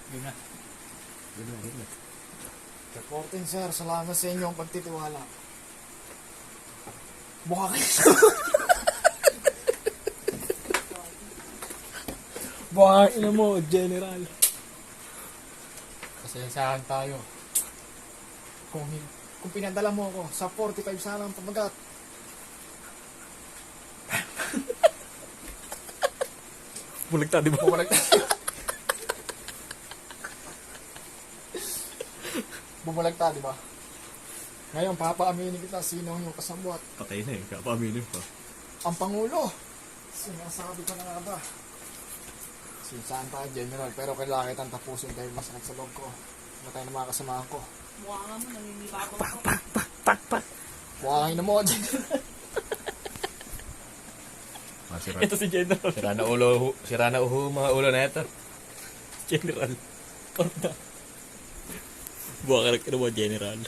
Yun na. Yun na. Reporting sir, salamat sa inyong pagtitiwala. Mukha kayo. Buha ina mo, General. Pasensyahan tayo. Kung pinadala mo ako sa 45 sana ang pamagat. Bulag di ba? Bumulagta, di ba? Ngayon, papaaminin kita sino yung kasabwat. Patay na eh, kapaaminin pa. Ang Pangulo! Sinasabi ko na nga ba? Sinsaan tayo, General, pero kailangan kitang tapusin dahil masakit sa loob ko. Matay na mga kasamahan ko. Mukha nga mo, nangingiba ako. Pak. Mukha kayo na mo, General. Ito si General. Sira na mga ulo na ito. General. Korda. Buha ka rin mo, General.